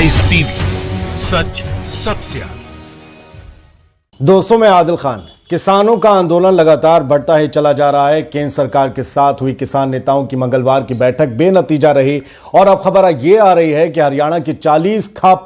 Rise TV, सच सबसे आगे। दोस्तों, मैं आदिल खान। किसानों का आंदोलन लगातार बढ़ता ही चला जा रहा है। केंद्र सरकार के साथ हुई किसान नेताओं की मंगलवार की बैठक बेनतीजा रही और अब खबर ये आ रही है कि हरियाणा की 40 खाप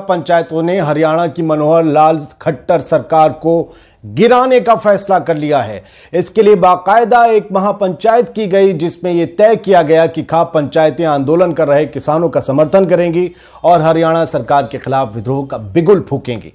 पंचायतों ने हरियाणा की मनोहर लाल खट्टर सरकार को गिराने का फैसला कर लिया है। इसके लिए बाकायदा एक महापंचायत की गई, जिसमें यह तय किया गया कि खाप पंचायतें आंदोलन कर रहे किसानों का समर्थन करेंगी और हरियाणा सरकार के खिलाफ विद्रोह का बिगुल फूकेंगी।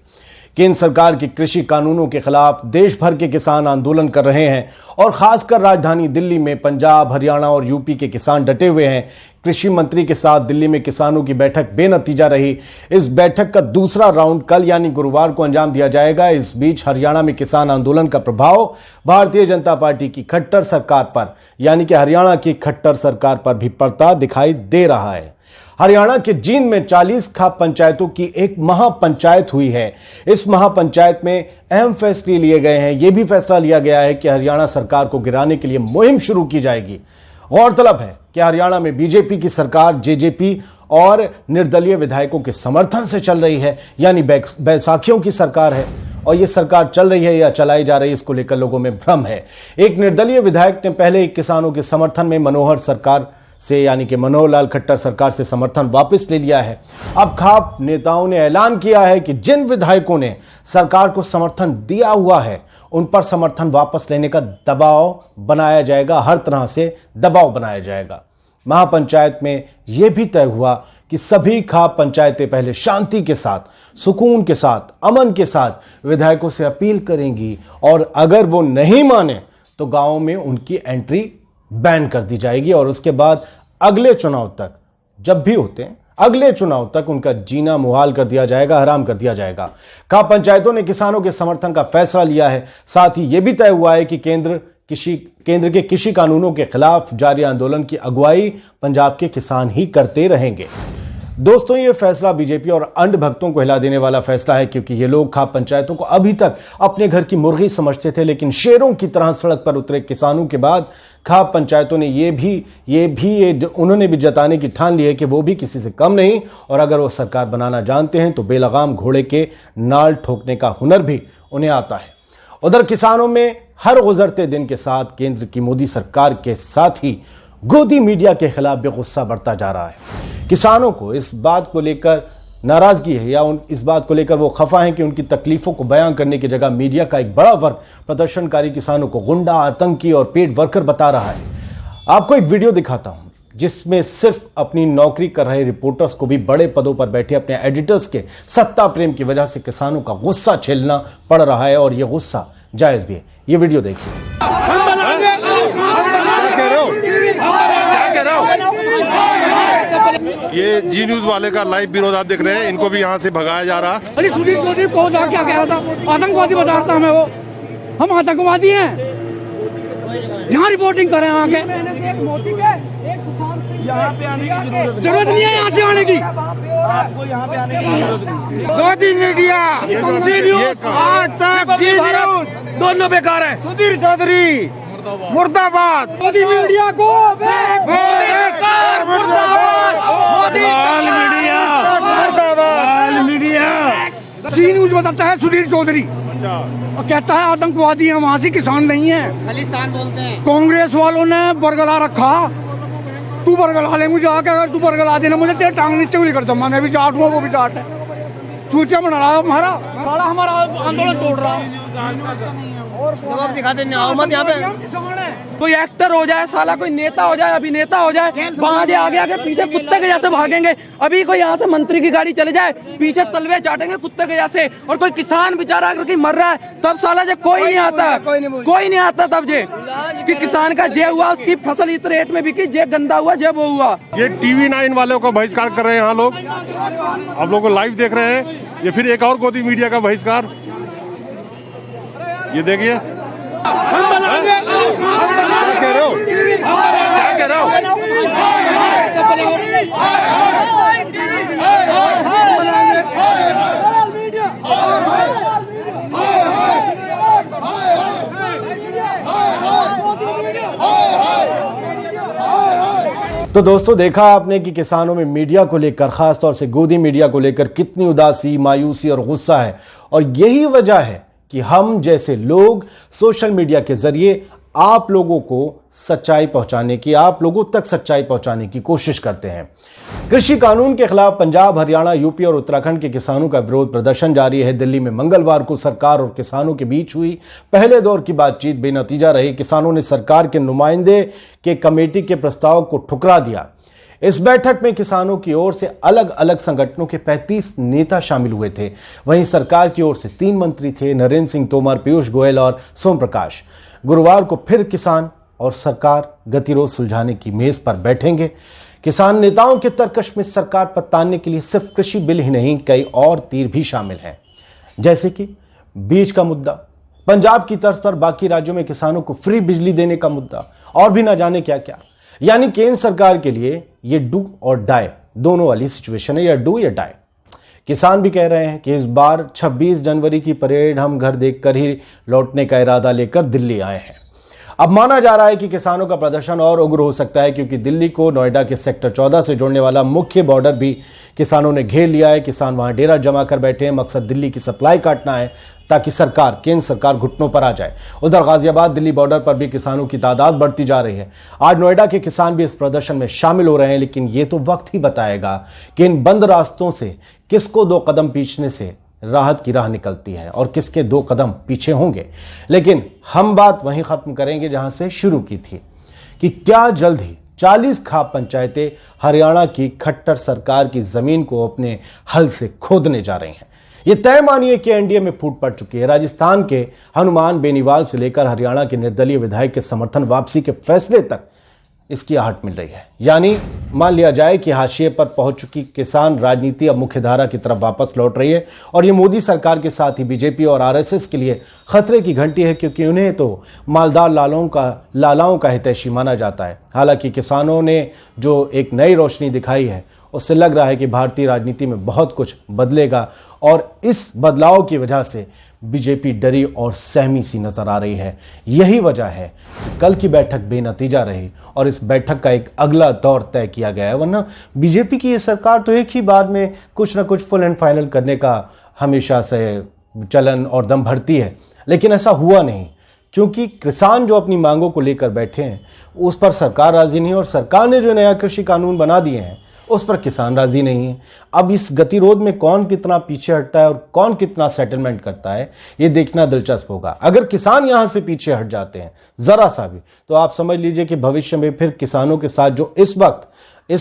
केंद्र सरकार के कृषि कानूनों के खिलाफ देश भर के किसान आंदोलन कर रहे हैं और खासकर राजधानी दिल्ली में पंजाब, हरियाणा और यूपी के किसान डटे हुए हैं। कृषि मंत्री के साथ दिल्ली में किसानों की बैठक बेनतीजा रही। इस बैठक का दूसरा राउंड कल यानी गुरुवार को अंजाम दिया जाएगा। इस बीच हरियाणा में किसान आंदोलन का प्रभाव भारतीय जनता पार्टी की खट्टर सरकार पर यानी कि हरियाणा की खट्टर सरकार पर भी पड़ता दिखाई दे रहा है। हरियाणा के जींद में 40 खाप पंचायतों की एक महापंचायत हुई है। इस महापंचायत में अहम फैसले लिए गए हैं। यह भी फैसला लिया गया है कि हरियाणा सरकार को गिराने के लिए मुहिम शुरू की जाएगी। गौरतलब है कि हरियाणा में बीजेपी की सरकार जेजेपी और निर्दलीय विधायकों के समर्थन से चल रही है, यानी बैसाखियों की सरकार है। और यह सरकार चल रही है या चलाई जा रही है, इसको लेकर लोगों में भ्रम है। एक निर्दलीय विधायक ने पहले किसानों के समर्थन में मनोहर सरकार से यानी कि मनोहर लाल खट्टर सरकार से समर्थन वापस ले लिया है। अब खाप नेताओं ने ऐलान किया है कि जिन विधायकों ने सरकार को समर्थन दिया हुआ है उन पर समर्थन वापस लेने का दबाव बनाया जाएगा, हर तरह से दबाव बनाया जाएगा। महापंचायत में यह भी तय हुआ कि सभी खाप पंचायतें पहले शांति के साथ, सुकून के साथ, अमन के साथ विधायकों से अपील करेंगी और अगर वो नहीं माने तो गांवों में उनकी एंट्री बैन कर दी जाएगी और उसके बाद अगले चुनाव तक, जब भी होते हैं अगले चुनाव तक, उनका जीना मुहाल कर दिया जाएगा, हराम कर दिया जाएगा। खाप पंचायतों ने किसानों के समर्थन का फैसला लिया है। साथ ही यह भी तय हुआ है कि केंद्र के कृषि कानूनों के खिलाफ जारी आंदोलन की अगुवाई पंजाब के किसान ही करते रहेंगे। दोस्तों, यह फैसला बीजेपी और अंध भक्तों को हिला देने वाला फैसला है, क्योंकि ये लोग खाप पंचायतों को अभी तक अपने घर की मुर्गी समझते थे, लेकिन शेरों की तरह सड़क पर उतरे किसानों के बाद खाप पंचायतों ने उन्होंने भी जताने की ठान ली है कि वो भी किसी से कम नहीं, और अगर वो सरकार बनाना जानते हैं तो बेलगाम घोड़े के नाल ठोकने का हुनर भी उन्हें आता है। उधर किसानों में हर गुजरते दिन के साथ केंद्र की मोदी सरकार के साथ ही गोदी मीडिया के खिलाफ भी गुस्सा बढ़ता जा रहा है। किसानों को इस बात को लेकर नाराजगी है या इस बात को लेकर वो खफा हैं कि उनकी तकलीफों को बयां करने की जगह मीडिया का एक बड़ा वर्ग प्रदर्शनकारी किसानों को गुंडा, आतंकी और पेट वर्कर बता रहा है। आपको एक वीडियो दिखाता हूं जिसमें सिर्फ अपनी नौकरी कर रहे रिपोर्टर्स को भी बड़े पदों पर बैठे अपने एडिटर्स के सत्ता प्रेम की वजह से किसानों का गुस्सा झेलना पड़ रहा है और यह गुस्सा जायज भी है। ये वीडियो देखिए। ये जी न्यूज वाले का लाइव विरोध आप देख रहे हैं, इनको भी यहाँ से भगाया जा रहा है। अरे सुधीर चौधरी को क्या कह रहा था, आतंकवादी बता रहा हमें, वो हम आतंकवादी हैं, यहाँ रिपोर्टिंग करें आके। यहाँ पे आने की जरूरत नहीं है, यहाँ से आने की आपको यहाँ पे आने की गोदी मीडिया आज तक दोनों बेकार है। सुधीर चौधरी मुर्दाबाद, मोदी मीडिया को बेकार, मुर्दाबाद, मोदी मीडिया। जी न्यूज बताता है सुधीर चौधरी और कहता है आतंकवादी है, वहाँ से किसान नहीं है, खालिस्तान बोलते हैं। कांग्रेस वालों ने बरगला रखा, तू बरगला ले मुझे आके, अगर तू बरगला देना मुझे तेरे टांग नीचे भी कर दूंगा, मैं भी जाट हूँ, वो भी जाट है। चूतिया बना रहा है हमारा आंदोलन तोड़ रहा है। जवाब दिखा देने आओ मत यहाँ पे। कोई एक्टर हो जाए साला, कोई नेता हो जाए, अभिनेता हो जाए, आगे आगे पीछे कुत्ते के जैसे भागेंगे। अभी कोई यहाँ से मंत्री की गाड़ी चले जाए, पीछे तलवे चाटेंगे कुत्ते के जैसे। और कोई किसान बेचारा अगर कहीं मर रहा है तब साला जे कोई नहीं आता, कोई नहीं आता तब जे कि किसान का जे हुआ, उसकी फसल इस रेट में बिकी, जे गंदा हुआ, जे वो हुआ। ये TV9 वालों को बहिष्कार कर रहे हैं यहाँ लोग, आप लोग को लाइव देख रहे हैं। ये फिर एक और गोदी मीडिया का बहिष्कार, ये देखिए। क्या कह रहे हो, क्या कह रहे हो? तो दोस्तों, देखा आपने कि किसानों में मीडिया को लेकर, खासतौर से गोदी मीडिया को लेकर कितनी उदासी, मायूसी और गुस्सा है। और यही वजह है कि हम जैसे लोग सोशल मीडिया के जरिए आप लोगों को सच्चाई पहुंचाने की, आप लोगों तक सच्चाई पहुंचाने की कोशिश करते हैं। कृषि कानून के खिलाफ पंजाब, हरियाणा, यूपी और उत्तराखंड के किसानों का विरोध प्रदर्शन जारी है। दिल्ली में मंगलवार को सरकार और किसानों के बीच हुई पहले दौर की बातचीत बेनतीजा रही। किसानों ने सरकार के नुमाइंदे के कमेटी के प्रस्ताव को ठुकरा दिया। इस बैठक में किसानों की ओर से अलग अलग संगठनों के 35 नेता शामिल हुए थे। वहीं सरकार की ओर से 3 मंत्री थे, नरेंद्र सिंह तोमर, पीयूष गोयल और सोम प्रकाश। गुरुवार को फिर किसान और सरकार गतिरोध सुलझाने की मेज पर बैठेंगे। किसान नेताओं के तर्कश में सरकार पर तानने के लिए सिर्फ कृषि बिल ही नहीं, कई और तीर भी शामिल हैं, जैसे कि बीज का मुद्दा, पंजाब की तर्ज पर बाकी राज्यों में किसानों को फ्री बिजली देने का मुद्दा और भी ना जाने क्या क्या। यानी केंद्र सरकार के लिए ये डू और डाई दोनों वाली सिचुएशन है, या डू या डाई। किसान भी कह रहे हैं कि इस बार 26 जनवरी की परेड हम घर देखकर ही लौटने का इरादा लेकर दिल्ली आए हैं। अब माना जा रहा है कि किसानों का प्रदर्शन और उग्र हो सकता है, क्योंकि दिल्ली को नोएडा के सेक्टर 14 से जोड़ने वाला मुख्य बॉर्डर भी किसानों ने घेर लिया है। किसान वहां डेरा जमा कर बैठे हैं। मकसद दिल्ली की सप्लाई काटना है ताकि केंद्र सरकार घुटनों पर आ जाए। उधर गाजियाबाद दिल्ली बॉर्डर पर भी किसानों की तादाद बढ़ती जा रही है। आज नोएडा के किसान भी इस प्रदर्शन में शामिल हो रहे हैं, लेकिन ये तो वक्त ही बताएगा कि इन बंद रास्तों से किसको 2 कदम पीछे से राहत की राह निकलती है और किसके 2 कदम पीछे होंगे। लेकिन हम बात वहीं खत्म करेंगे जहां से शुरू की थी, कि क्या जल्द ही 40 खाप पंचायतें हरियाणा की खट्टर सरकार की जमीन को अपने हल से खोदने जा रही हैं। ये तय मानिए कि एनडीए में फूट पड़ चुकी है। राजस्थान के हनुमान बेनीवाल से लेकर हरियाणा के निर्दलीय विधायक के समर्थन वापसी के फैसले तक इसकी आहट मिल रही है। यानी मान लिया जाए कि हाशिए पर पहुंच चुकी किसान राजनीति अब मुख्यधारा की तरफ वापस लौट रही है। और ये मोदी सरकार के साथ ही बीजेपी और आरएसएस के लिए खतरे की घंटी है, क्योंकि उन्हें तो मालदार लालाओं का हितैषी माना जाता है। हालांकि किसानों ने जो एक नई रोशनी दिखाई है, उससे लग रहा है कि भारतीय राजनीति में बहुत कुछ बदलेगा, और इस बदलाव की वजह से बीजेपी डरी और सहमी सी नजर आ रही है। यही वजह है कि कल की बैठक बेनतीजा रही और इस बैठक का एक अगला दौर तय किया गया है। वरना बीजेपी की ये सरकार तो एक ही बार में कुछ ना कुछ फुल एंड फाइनल करने का हमेशा से चलन और दम भरती है, लेकिन ऐसा हुआ नहीं, क्योंकि किसान जो अपनी मांगों को लेकर बैठे हैं उस पर सरकार राजी नहीं, और सरकार ने जो नया कृषि कानून बना दिए हैं उस पर किसान राजी नहीं है। अब इस गतिरोध में कौन कितना पीछे हटता है और कौन कितना सेटलमेंट करता है, ये देखना दिलचस्प होगा। अगर किसान यहां से पीछे हट जाते हैं जरा सा भी, तो आप समझ लीजिए कि भविष्य में फिर किसानों के साथ जो इस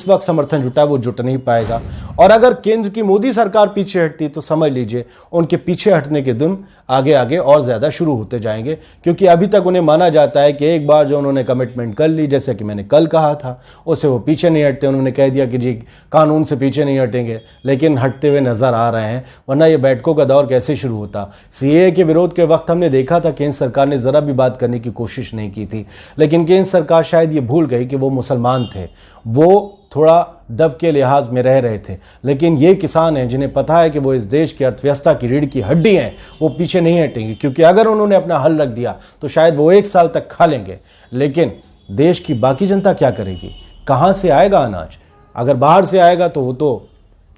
वक्त समर्थन जुटा है वो जुट नहीं पाएगा। और अगर केंद्र की मोदी सरकार पीछे हटती तो समझ लीजिए उनके पीछे हटने के दिन आगे आगे और ज्यादा शुरू होते जाएंगे, क्योंकि अभी तक उन्हें माना जाता है कि एक बार जो उन्होंने कमिटमेंट कर ली, जैसे कि मैंने कल कहा था, उससे वो पीछे नहीं हटते। उन्होंने कह दिया कि जी कानून से पीछे नहीं हटेंगे, लेकिन हटते हुए नजर आ रहे हैं, वरना ये बैठकों का दौर कैसे शुरू होता। सीएए के विरोध के वक्त हमने देखा था केंद्र सरकार ने जरा भी बात करने की कोशिश नहीं की थी, लेकिन केंद्र सरकार शायद ये भूल गई कि वो मुसलमान थे, वो थोड़ा दब के लिहाज में रह रहे थे। लेकिन ये किसान हैं जिन्हें पता है कि वो इस देश की अर्थव्यवस्था की रीढ़ की हड्डी हैं, वो पीछे नहीं हटेंगे, क्योंकि अगर उन्होंने अपना हल रख दिया तो शायद वो 1 साल तक खा लेंगे, लेकिन देश की बाकी जनता क्या करेगी? कहां से आएगा अनाज? अगर बाहर से आएगा तो वो तो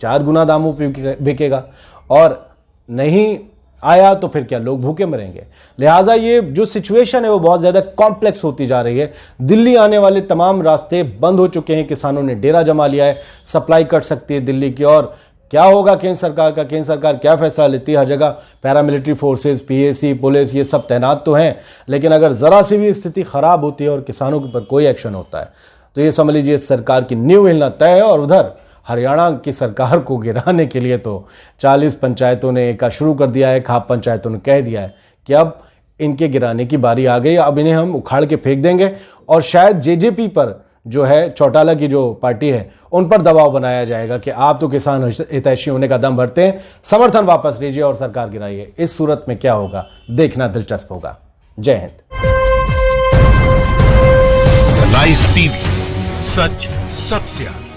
4 गुना दामों पर बिकेगा, और नहीं आया तो फिर क्या लोग भूखे मरेंगे। लिहाजा ये जो सिचुएशन है वो बहुत ज्यादा कॉम्प्लेक्स होती जा रही है। दिल्ली आने वाले तमाम रास्ते बंद हो चुके हैं, किसानों ने डेरा जमा लिया है, सप्लाई कट सकती है दिल्ली की। और क्या होगा केंद्र सरकार का? केंद्र सरकार क्या फैसला लेती है? हर जगह पैरामिलिट्री फोर्सेस, पीएसी, पुलिस, ये सब तैनात तो हैं, लेकिन अगर जरा सी भी स्थिति खराब होती है और किसानों के ऊपर कोई एक्शन होता है तो ये समझ लीजिए सरकार की नींव हिलना तय है। और उधर हरियाणा की सरकार को गिराने के लिए तो 40 पंचायतों ने का शुरू कर दिया है। खाप पंचायतों ने कह दिया है कि अब इनके गिराने की बारी आ गई, अब इन्हें हम उखाड़ के फेंक देंगे। और शायद जेजेपी पर जो है, चौटाला की जो पार्टी है, उन पर दबाव बनाया जाएगा कि आप तो किसान हितैषी होने का दम भरते हैं, समर्थन वापस लीजिए और सरकार गिराइए। इस सूरत में क्या होगा देखना दिलचस्प होगा। जय हिंद। लाइव टीवी, सच सबसे आगे।